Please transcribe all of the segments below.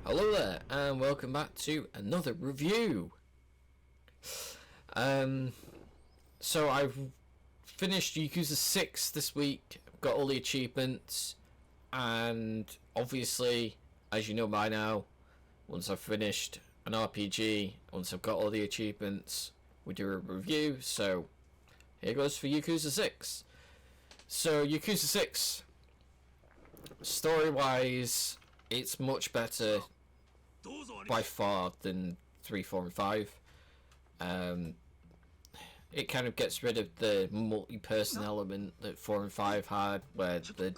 Hello there, and welcome back to another review. So I've finished Yakuza 6 this week, got all the achievements, and obviously, as you know by now, once I've finished an RPG, once I've got all the achievements, we do a review. So here goes for Yakuza 6. So Yakuza 6, story-wise, it's much better by far than 3, 4, and 5. It kind of gets rid of the multi-person element that 4 and 5 had, where the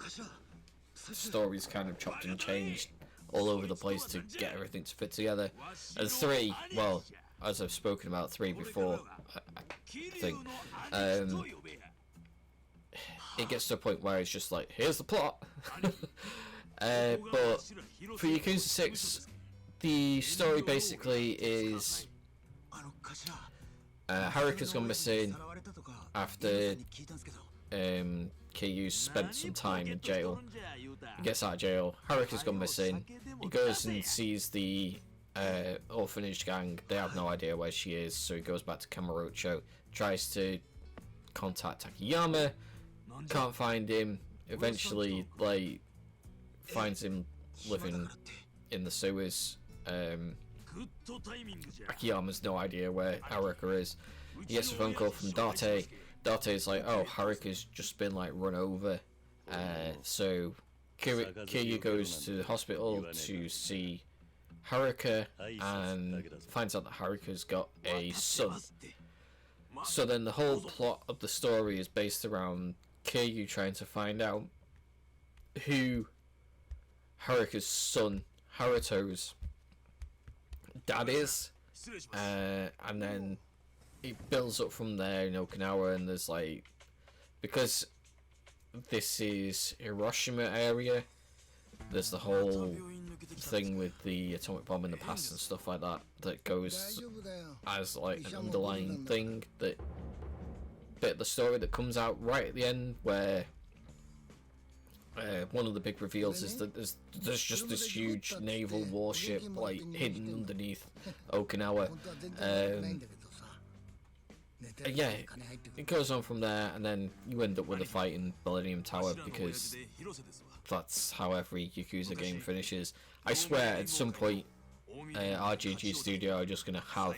story's kind of chopped and changed all over the place to get everything to fit together. And 3, well, as I've spoken about 3 before, I think, it gets to a point where it's just like, here's the plot. But for Yakuza 6, the story basically is Haruka's gone missing after Kiryu spent some time in jail. He gets out of jail, Haruka's gone missing, he goes and sees the orphanage gang. They have no idea where she is, so he goes back to Kamurocho, tries to contact Takayama, can't find him, eventually like finds him living in the sewers. Akiyama's no idea where Haruka is. He gets a phone call from Date. Date's like, oh, Haruka's just been like run over. So Kiryu goes to the hospital to see Haruka and finds out that Haruka's got a son. So then the whole plot of the story is based around Kiryu trying to find out who Haruka's son, Haruto's dad is, and then it builds up from there in Okinawa. And there's like, because this is Hiroshima area, there's the whole thing with the atomic bomb in the past and stuff like that that goes as like an underlying thing, that bit of the story that comes out right at the end, where one of the big reveals is that there's just this huge naval warship like hidden underneath Okinawa. Yeah, it goes on from there, and then you end up with a fight in Millennium Tower, because that's how every Yakuza game finishes. I swear at some point RGG Studio are just going to have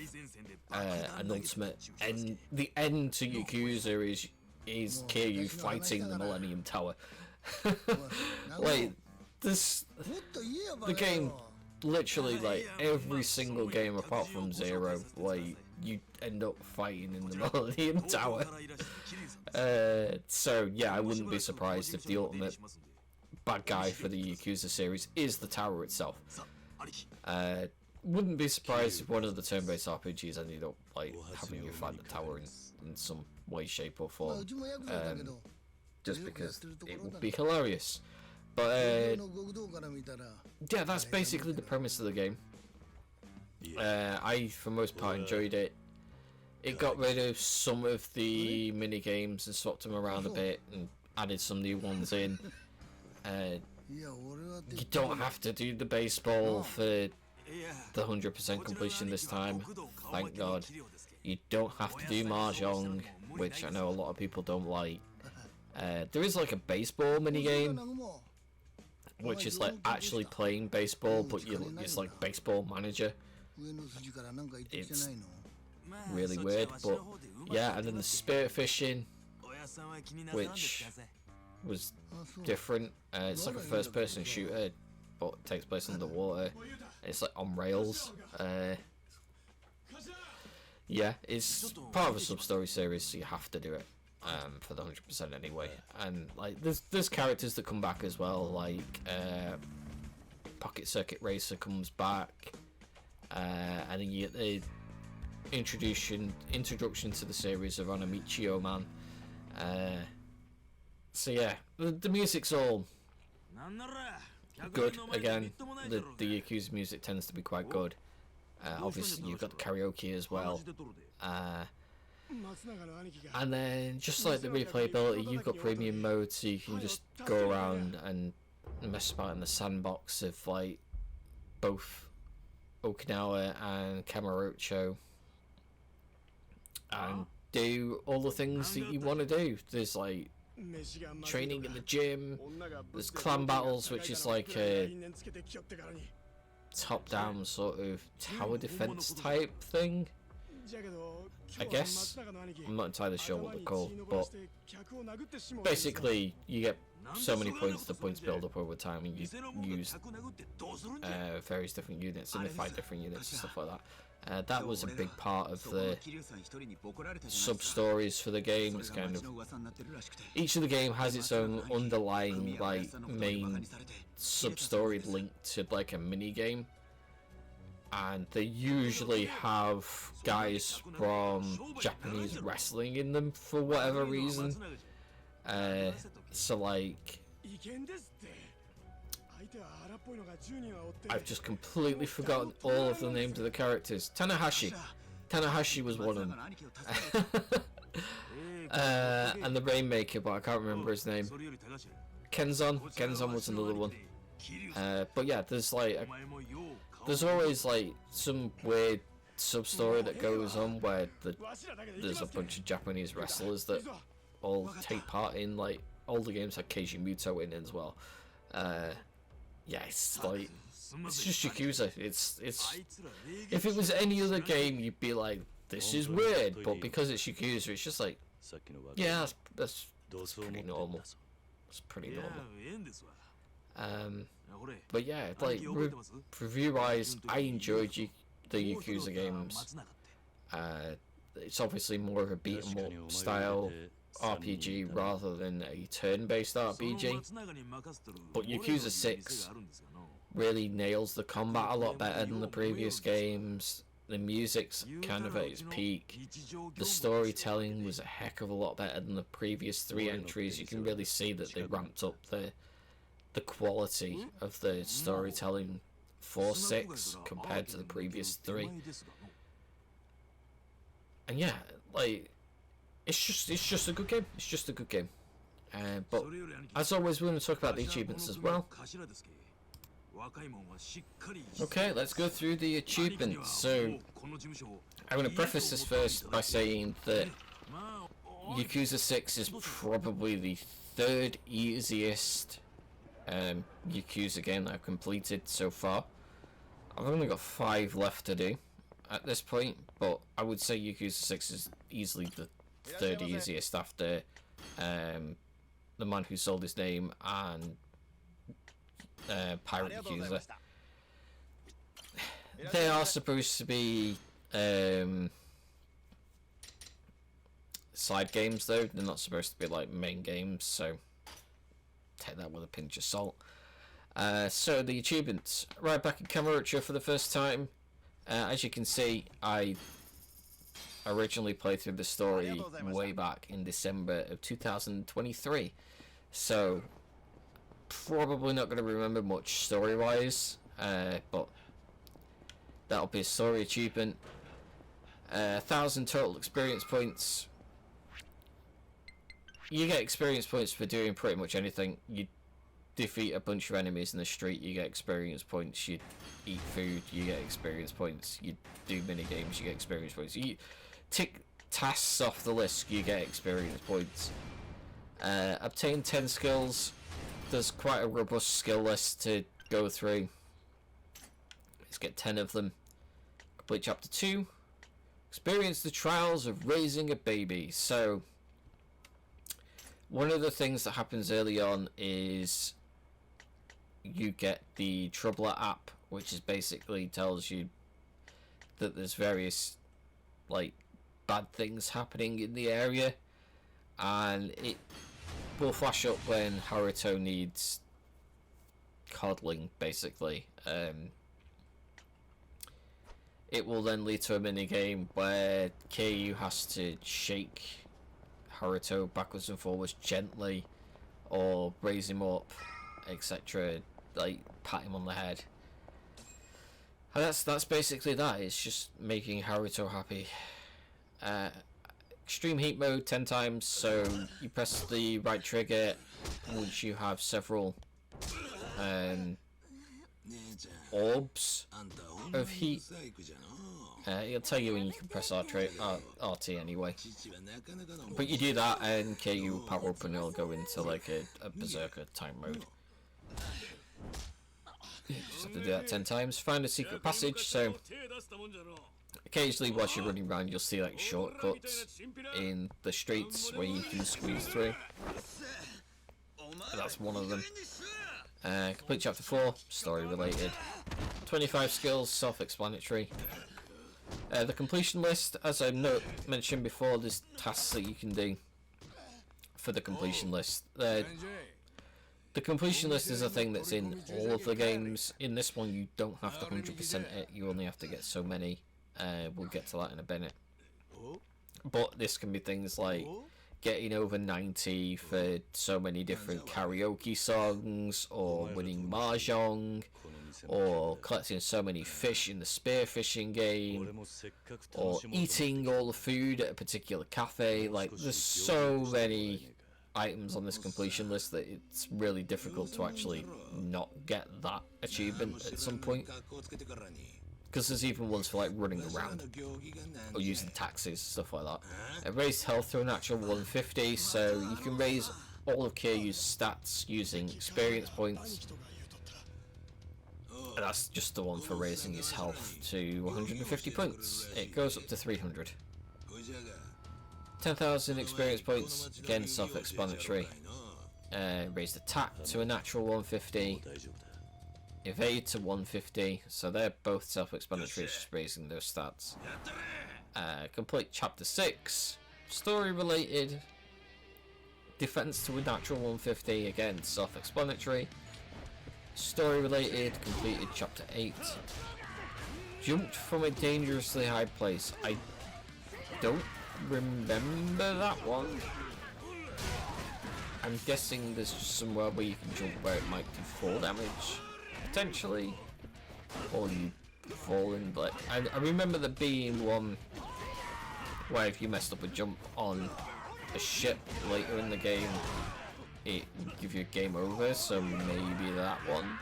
an ultimate end. The end to Yakuza is Kiryu fighting the Millennium Tower. Like this, the game literally, like every single game apart from 0, like you end up fighting in the Millennium Tower. So yeah, I wouldn't be surprised if the ultimate bad guy for the Yakuza series is the tower itself. Wouldn't be surprised if one of the turn-based RPGs ended up like having you fight the tower in some way, shape or form. Just because it would be hilarious. But yeah, that's basically the premise of the game. I, for most part, enjoyed it. It got rid of some of the mini games and swapped them around a bit and added some new ones in. You don't have to do the baseball for the 100% completion this time, thank God. You don't have to do Mahjong, which I know a lot of people don't like. There is like a baseball minigame, which is like actually playing baseball, but it's like Baseball Manager. It's really weird, but yeah. And then the spirit fishing, which was different. It's like a first-person shooter, but it takes place underwater. It's like on rails. Yeah, it's part of a sub-story series, so you have to do it. For the 100% anyway. And like there's characters that come back as well, like Pocket Circuit Racer comes back, and then you get the introduction to the series of Anamichio Man. So yeah, the music's all good. Again, the Yakuza music tends to be quite good. Obviously you've got the karaoke as well. And then, just like the replayability, you've got premium mode, so you can just go around and mess about in the sandbox of like both Okinawa and Kamurocho and do all the things that you want to do. There's like training in the gym, there's clan battles, which is like a top-down sort of tower defense type thing, I guess. I'm not entirely sure what they're called, but basically you get so many points, the points build up over time, and you use various different units, and they fight different units and stuff like that. That was a big part of the sub-stories for the game. It's kind of, each of the game has its own underlying like main sub-story linked to like a mini game, and they usually have guys from Japanese wrestling in them for whatever reason. So like, I've just completely forgotten all of the names of the characters. Tanahashi was one of them. And the Rainmaker, but I can't remember his name. Kenzon was another one. But yeah, there's always like some weird sub-story that goes on where there's a bunch of Japanese wrestlers that all take part in, like, all the games had Keiji Muto in as well. Yeah, it's like, it's just Yakuza. It's if it was any other game, you'd be like, this is weird, but because it's Yakuza, it's just like, yeah, that's pretty normal. It's pretty normal. But yeah, like, review-wise, I enjoyed the Yakuza games. It's obviously more of a beat-em-up style RPG rather than a turn-based RPG, but Yakuza 6 really nails the combat a lot better than the previous games. The music's kind of at its peak. The storytelling was a heck of a lot better than the previous 3 entries. You can really see that they ramped up the quality of the storytelling for 6 compared to the previous 3. And yeah, like, it's just a good game. It's just a good game. But as always, we're going to talk about the achievements as well. Okay, let's go through the achievements. So I'm going to preface this first by saying that Yakuza 6 is probably the 3rd easiest Yakuza game that I've completed so far. I've only got 5 left to do at this point, but I would say Yakuza 6 is easily the 3rd easiest after The Man Who Sold His Name and Pirate Yakuza. They are supposed to be side games though, they're not supposed to be like main games, so take that with a pinch of salt. So the achievements, right back in Kamurocho for the first time. As you can see, I originally played through the story way back in December of 2023, so probably not going to remember much story-wise, but that'll be a story achievement. 1,000 total experience points. You get experience points for doing pretty much anything. You defeat a bunch of enemies in the street, you get experience points. You eat food, you get experience points. You do mini games, you get experience points. You tick tasks off the list, you get experience points. Obtain 10 skills. There's quite a robust skill list to go through. Let's get 10 of them. Complete chapter 2. Experience the trials of raising a baby. So one of the things that happens early on is you get the Troubler app, which is basically tells you that there's various like bad things happening in the area, and it will flash up when Haruto needs coddling, basically. It will then lead to a mini game where Keiyu has to shake Haruto backwards and forwards gently, or raise him up, etc. Like pat him on the head. And that's basically that. It's just making Haruto happy. Extreme heat mode 10 times, so you press the right trigger once you have several orbs of heat. It'll tell you when you can press RT anyway. But you do that and KU will power up and it'll go into like a berserker time mode. You just have to do that 10 times. Find a secret passage, so occasionally whilst you're running around you'll see like shortcuts in the streets where you can squeeze through. That's one of them. Complete chapter 4, story related. 25 skills, self-explanatory. The completion list, as I mentioned before, there's tasks that you can do for the completion list. The completion list is a thing that's in all of the games. In this one you don't have to 100% it, you only have to get so many. We'll get to that in a minute. But this can be things like getting over 90 for so many different karaoke songs, or winning mahjong, or collecting so many fish in the spearfishing game, or eating all the food at a particular cafe. Like, there's so many items on this completion list that it's really difficult to actually not get that achievement at some point. Because there's even ones for like running around or using taxis, stuff like that. Raised health to a natural 150, so you can raise all of Kiryu's stats using experience points. And that's just the one for raising his health to 150 points. It goes up to 300. 10,000 experience points, again self-explanatory. Raised attack to a natural 150. Evade to 150, so they're both self-explanatory, just raising those stats. Complete chapter 6, story related. Defense to a natural 150, again self-explanatory. Story related, completed chapter 8. Jumped from a dangerously high place. I don't remember that one. I'm guessing there's just somewhere where you can jump where it might do fall damage, potentially, or you fall in. But I remember there being one where if you messed up a jump on a ship later in the game, it would give you a game over, so maybe that one.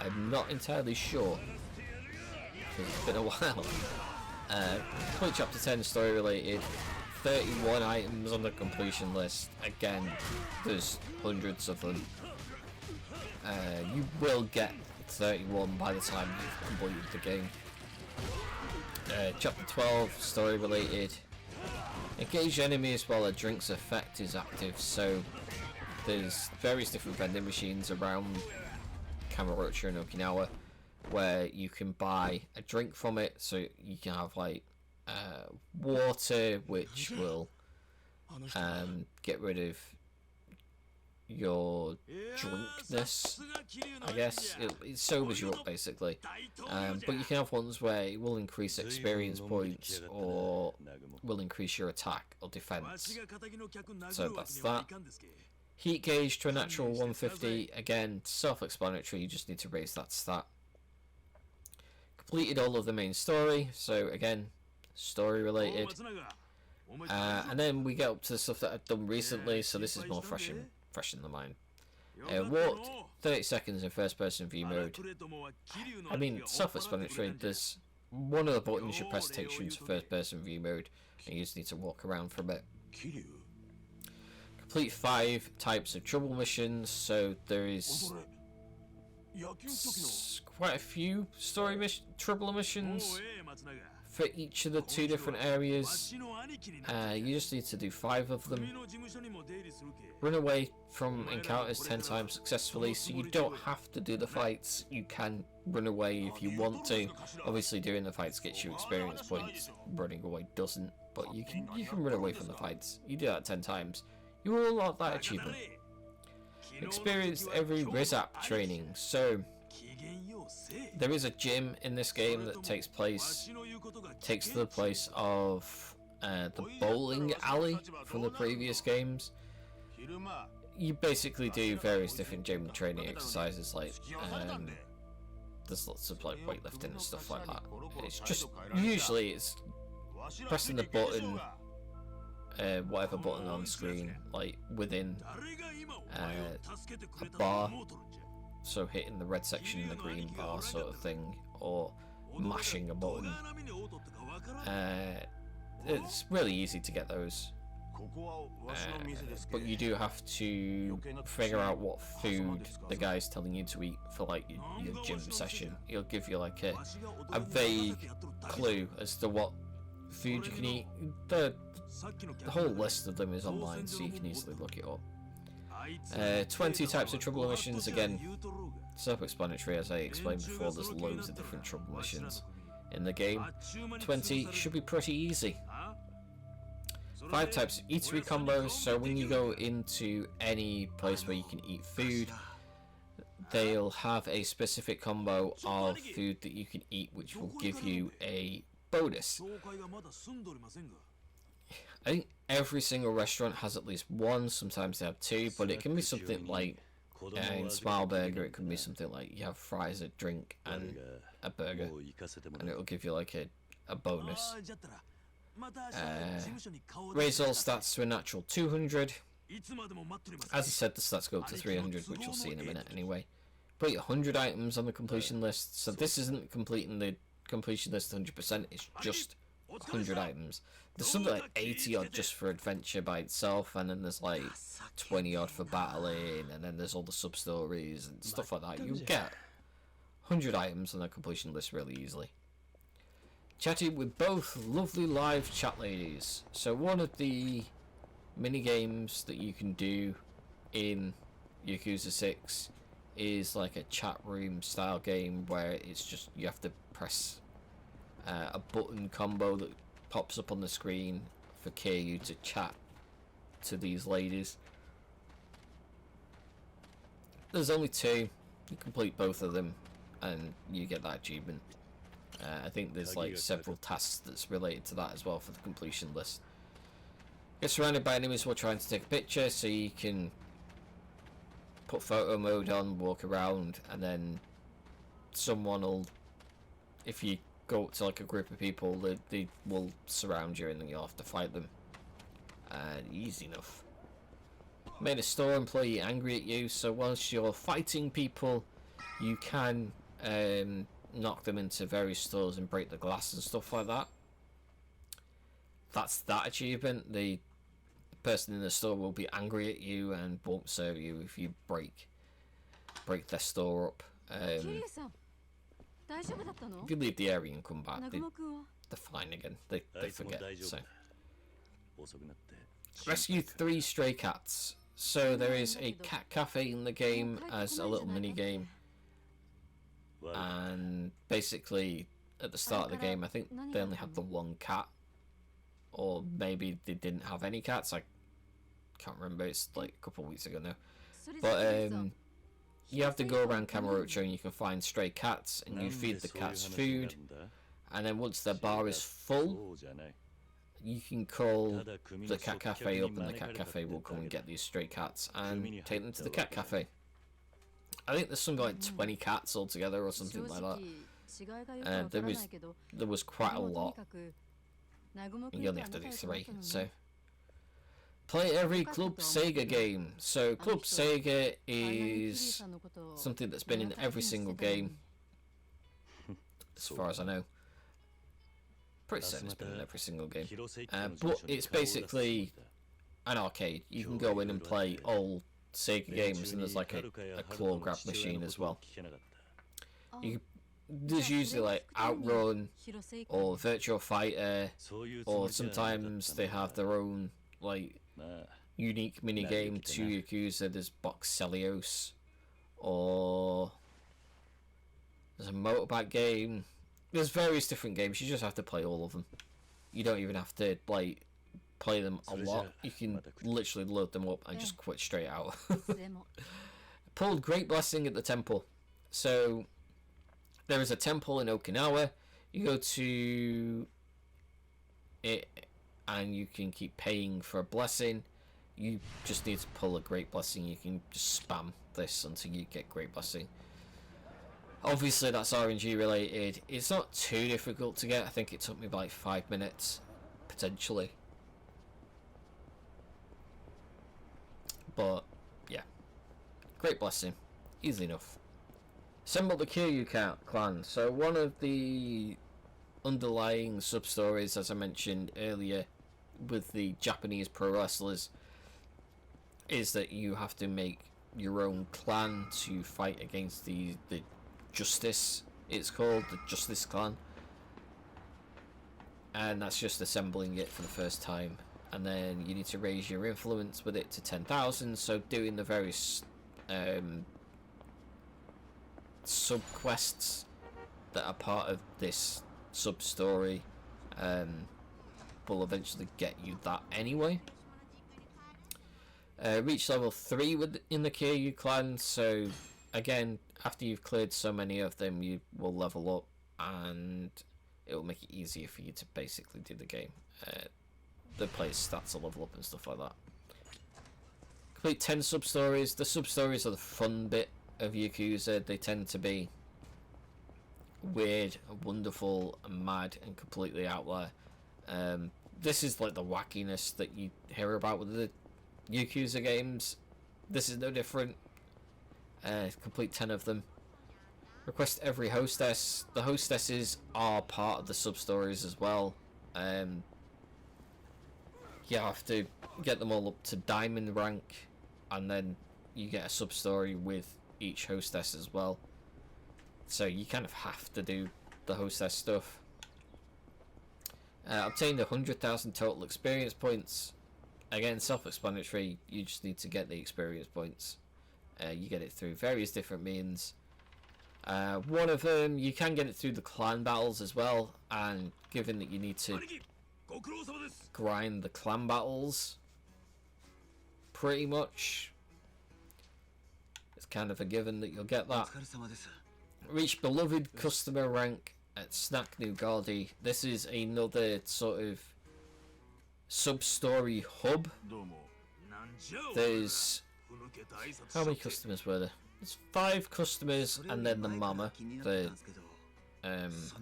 I'm not entirely sure, because it's been a while. Complete chapter 10, story related. 31 items on the completion list. Again, there's hundreds of them. You will get 31 by the time you've completed the game. Chapter 12, story related. Engage enemies while a drink's effect is active. So there's various different vending machines around Kamurocho and Okinawa where you can buy a drink from it. So you can have like water, which will get rid of your drunkenness, I guess. It sobers you up basically, but you can have ones where it will increase experience points or will increase your attack or defense, so that's that. Heat gauge to a natural 150, again self-explanatory, you just need to raise that stat. Completed all of the main story, so again story related. And then we get up to the stuff that I've done recently, so this is more fresh in the mind. Walked 30 seconds in first person view mode. I mean, self-explanatory. There's one of the buttons you press takes you into first person view mode, and you just need to walk around for a bit. Complete 5 types of trouble missions, so there is quite a few story trouble missions for each of the 2 different areas. You just need to do 5 of them. Run away from encounters 10 times successfully, so you don't have to do the fights. You can run away if you want to. Obviously doing the fights gets you experience points, running away doesn't, but you can run away from the fights. You do that 10 times, you will unlock that achievement. Experienced every RISAP training, so there is a gym in this game that takes the place of the bowling alley from the previous games. You basically do various different gym training exercises, like there's lots of like weightlifting and stuff like that. It's just usually it's pressing the button, whatever button on screen, like within a bar, so hitting the red section in the green bar sort of thing, or mashing a button. It's really easy to get those. But you do have to figure out what food the guy's telling you to eat for like your gym session. He'll give you like a vague clue as to what food you can eat. The whole list of them is online, so you can easily look it up. 20 types of trouble missions, again, self-explanatory as I explained before. There's loads of different trouble missions in the game. 20 should be pretty easy. 5 types of eatery combos, so when you go into any place where you can eat food, they'll have a specific combo of food that you can eat which will give you a bonus. I think every single restaurant has at least one, sometimes they have 2, but it can be something like, in Smile Burger it can be something like you have fries, a drink and a burger, and it'll give you like a bonus. Raise all stats to a natural 200. As I said, the stats go up to 300, which you'll see in a minute anyway. Put your 100 items on the completion list, so this isn't completing the completion list 100%, it's just 100 items. There's something like 80 odd just for adventure by itself, and then there's like 20 odd for battling, and then there's all the sub stories and stuff like that. You get 100 items on the completion list really easily. Chatting with both lovely live chat ladies. So one of the mini games that you can do in Yakuza 6 is like a chat room style game where it's just you have to press a button combo that pops up on the screen for Kiryu to chat to these ladies. There's only 2. You complete both of them and you get that achievement. I think there's like several tasks that's related to that as well for the completion list. Get surrounded by enemies while trying to take a picture, so you can put photo mode on, walk around, and then someone will, if you go up to like a group of people, they will surround you and then you'll have to fight them. Easy enough. Made a store employee angry at you, so whilst you're fighting people, you can knock them into various stores and break the glass and stuff like that. That's that achievement. The person in the store will be angry at you and won't serve you if you break their store up. If you leave the area and come back, they're fine again. They forget. So rescue 3 stray cats. So there is a cat cafe in the game as a little mini game. And basically at the start of the game I think they only had the 1 cat, or maybe they didn't have any cats, I can't remember, it's like a couple of weeks ago now. But you have to go around Kamurocho and you can find stray cats and you feed the cats food, and then once their bar is full you can call the cat cafe up and the cat cafe will come and get these stray cats and take them to the cat cafe. I think there's something like 20 cats altogether or something like that. There was quite a lot. You only have to do 3. So play every Club Sega game. So Club Sega is something that's been in every single game, as far as I know. Pretty certain it's been in every single game. But it's basically an arcade. You can go in and play all Sega games, and there's like a claw grab machine as well. There's usually like Outrun or Virtua Fighter, or sometimes they have their own like unique mini game to Yakuza. There's Boxelios, or there's a motorbike game. There's various different games. You just have to play all of them. You don't even have to like play them a lot. You can literally load them up and just quit straight out. Pulled Great Blessing at the temple. So there is a temple in Okinawa. You go to it and you can keep paying for a blessing. You just need to pull a Great Blessing. You can just spam this until you get Great Blessing. Obviously that's RNG related. It's not too difficult to get. I think it took me like 5 minutes potentially. But yeah, Great Blessing, easy enough. Assemble the Kiryu clan. So one of the underlying sub-stories, as I mentioned earlier, with the Japanese pro wrestlers, is that you have to make your own clan to fight against the Justice. It's called the Justice Clan, and that's just assembling it for the first time. And then you need to raise your influence with it to 10,000. So doing the various sub quests that are part of this sub story will eventually get you that anyway. Reach level 3 in the Kiryu clan, so again, after you've cleared so many of them, you will level up and it will make it easier for you to basically do the game. The player's stats will level up and stuff like that. Complete 10 sub-stories. The sub-stories are the fun bit of Yakuza. They tend to be weird, wonderful, and mad, and completely out there. This is like the wackiness that you hear about with the Yakuza games. This is no different. Complete 10 of them. Request every hostess. The hostesses are part of the sub-stories as well. You have to get them all up to diamond rank, and then you get a sub-story with each hostess as well. So you kind of have to do the hostess stuff. Obtained 100,000 total experience points. Again, self-explanatory. You just need to get the experience points. You get it through various different means. One of them, you can get it through the clan battles as well, and given that you need to grind the clan battles, pretty much, it's kind of a given that you'll get that. Reach beloved customer rank at Snack New Gardi. This is another sort of sub-story hub. There's, how many customers were there? There's 5 customers, and then the mama, the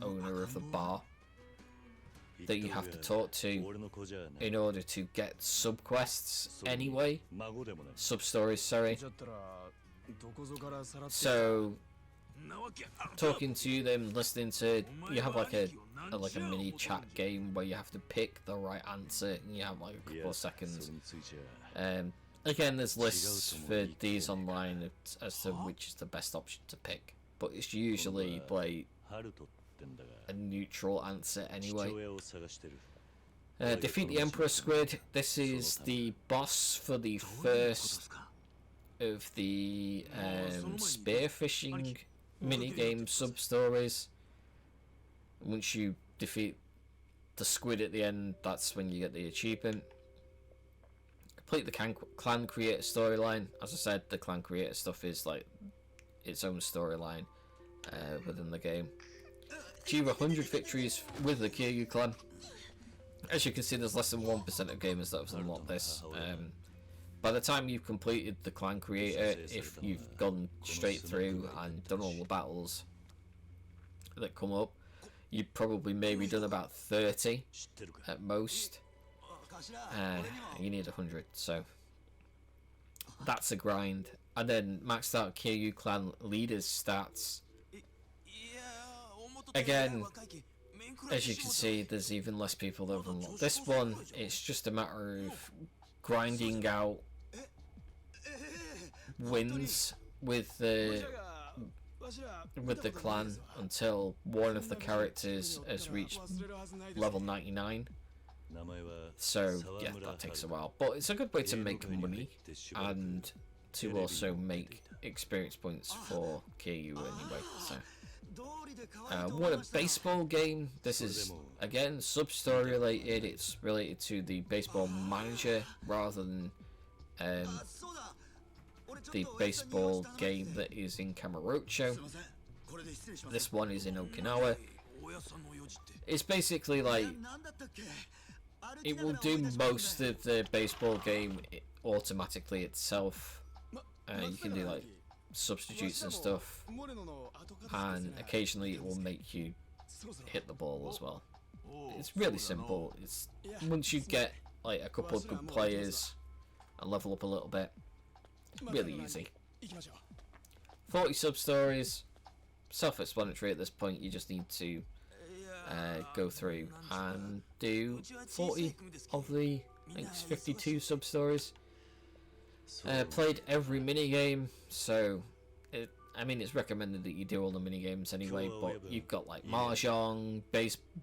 owner of the bar, that you have to talk to in order to get sub-quests anyway. Sub-stories, sorry. So, talking to them, listening to, you have like a mini chat game where you have to pick the right answer, and you have like a couple of seconds. Again, there's lists for these online as to which is the best option to pick, but it's usually like a neutral answer anyway. Defeat the Emperor Squid. This is the boss for the first of the spearfishing minigame sub-stories. Once you defeat the squid at the end, that's when you get the achievement. Complete the clan creator storyline. As I said, the clan creator stuff is like its own storyline within the game. Achieve 100 victories with the Kiryu clan. As you can see, there's less than 1% of gamers that have unlocked this. By the time you've completed the clan creator, if you've gone straight through and done all the battles that come up, you've probably maybe done about 30 at most. You need 100, so that's a grind. And then maxed out Kiryu clan leaders stats. Again, as you can see, there's even less people that have unlocked this one. It's just a matter of grinding out wins with the clan until one of the characters has reached level 99. So yeah, that takes a while, but it's a good way to make money and to also make experience points for Kiryu anyway. So what a baseball game. This is again sub-story related. It's related to the baseball manager rather than the baseball game that is in Kamurocho. This one is in Okinawa. It's basically like, it will do most of the baseball game automatically itself. You can do like substitutes and stuff, and occasionally it will make you hit the ball as well. It's really simple. It's once you get like a couple of good players and level up a little bit, really easy. 40 sub-stories. self-explanatory at this point. You just need to go through and do 40 of the, I think it's 52 sub-stories. Played every minigame, so I mean, it's recommended that you do all the mini-games anyway, but you've got like Mahjong,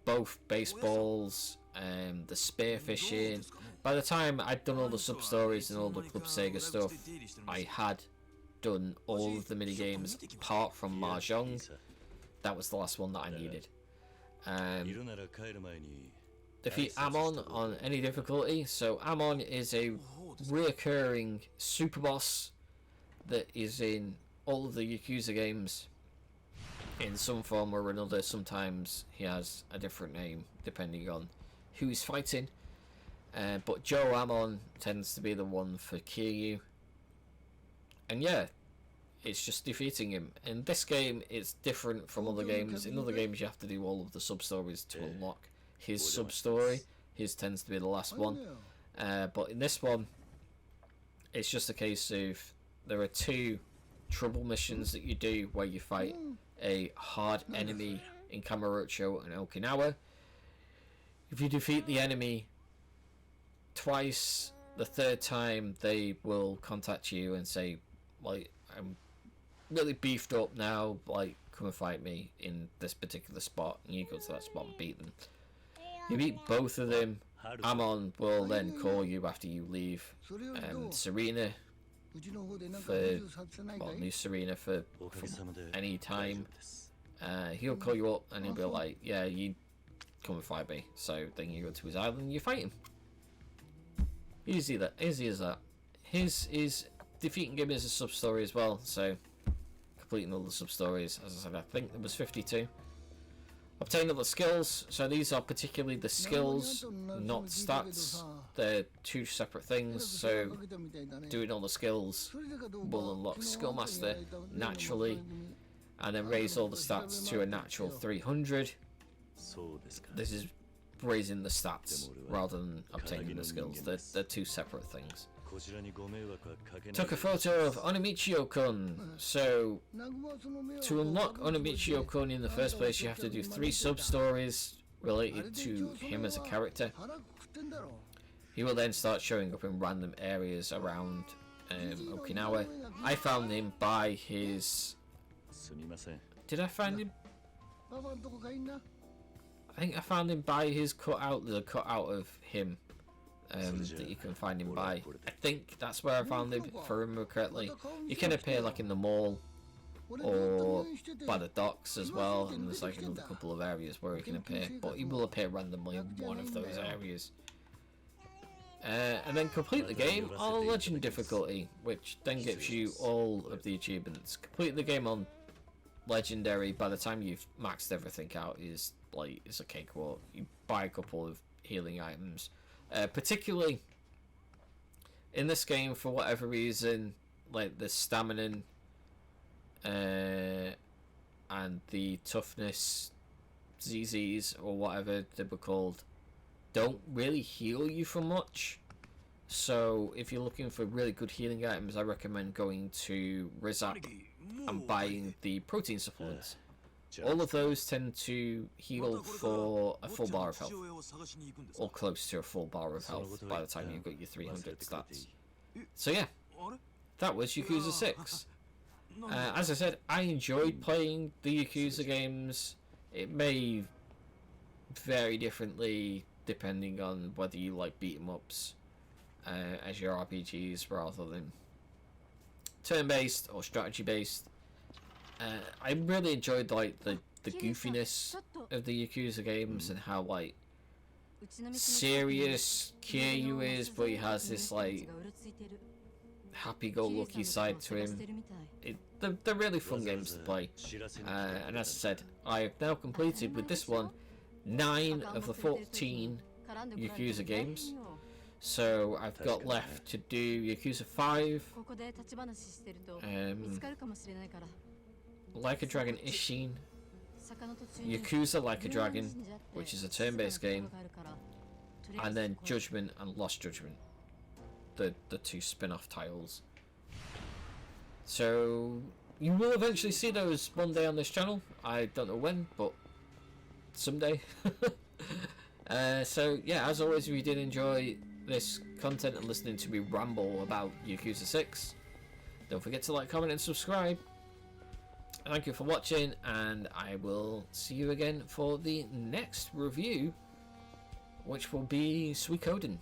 both baseballs, the spearfishing. By the time I'd done all the sub-stories and all the Club Sega stuff, I had done all of the mini-games apart from Mahjong. That was the last one that I needed. Defeat Amon on any difficulty. So Amon is a reoccurring super boss that is in all of the Yakuza games in some form or another. Sometimes he has a different name depending on who he's fighting, but Joe Amon tends to be the one for Kiryu, and yeah, it's just defeating him. In this game it's different from other games. In other games you have to do all of the sub-stories to unlock his sub-story. His tends to be the last one, but in this one it's just a case of there are 2 trouble missions that you do where you fight a hard enemy in Kamurocho and Okinawa. If you defeat the enemy twice, the 3rd time they will contact you and say, like, I'm really beefed up now, like, come and fight me in this particular spot, and you go to that spot and beat them. You beat both of them, Amon will then call you after you leave Serena for, well, New Serena for any time. He'll call you up and he'll be like, yeah, you come and fight me. So then you go to his island and you fight him. Easy as that. His defeating him is a sub-story as well, so completing all the sub-stories. As I said, I think there was 52. Obtain other skills. So these are particularly the skills, not stats. They're 2 separate things. So doing all the skills will unlock Skill Master naturally, and then raise all the stats to a natural 300. This is raising the stats rather than obtaining the skills. They're 2 separate things. Took a photo of Onimichio-kun. So to unlock Onimichio-kun in the first place, you have to do 3 sub-stories related to him as a character. He will then start showing up in random areas around Okinawa. I found him by his... Did I find him? I think I found him by his cutout. There's a cutout of him that you can find him by. I think that's where I found him, if I remember correctly. You can appear like in the mall or by the docks as well, and there's like another couple of areas where he can appear, but he will appear randomly in one of those areas. And then complete the game on Legend difficulty, which then gives you all of the achievements. Complete the game on Legendary, by the time you've maxed everything out, is like, it's a cakewalk. You buy a couple of healing items. Particularly in this game, for whatever reason, like the stamina and the toughness ZZs or whatever they were called don't really heal you for much. So if you're looking for really good healing items, I recommend going to Rizap and buying the protein supplements. All of those tend to heal for a full bar of health, or close to a full bar of health by the time you've got your 300 stats. So yeah, that was Yakuza 6. As I said, I enjoyed playing the Yakuza games. It may vary differently depending on whether you like beat 'em ups as your RPGs rather than turn-based or strategy-based. I really enjoyed like the goofiness of the Yakuza games and how like serious Kiryu is, but he has this like happy-go-lucky side to him. They're really fun games to play. And as I said, I've now completed with this one 9 of the 14 Yakuza games. So I've got left to do Yakuza 5, Like a Dragon Ishin, Yakuza Like a Dragon, which is a turn-based game, and then Judgment and Lost Judgment, the 2 spin-off titles. So you will eventually see those one day on this channel. I don't know when, but someday. So yeah, as always, if you did enjoy this content and listening to me ramble about Yakuza 6, don't forget to like, comment and subscribe. Thank you for watching, and I will see you again for the next review, which will be Suikoden.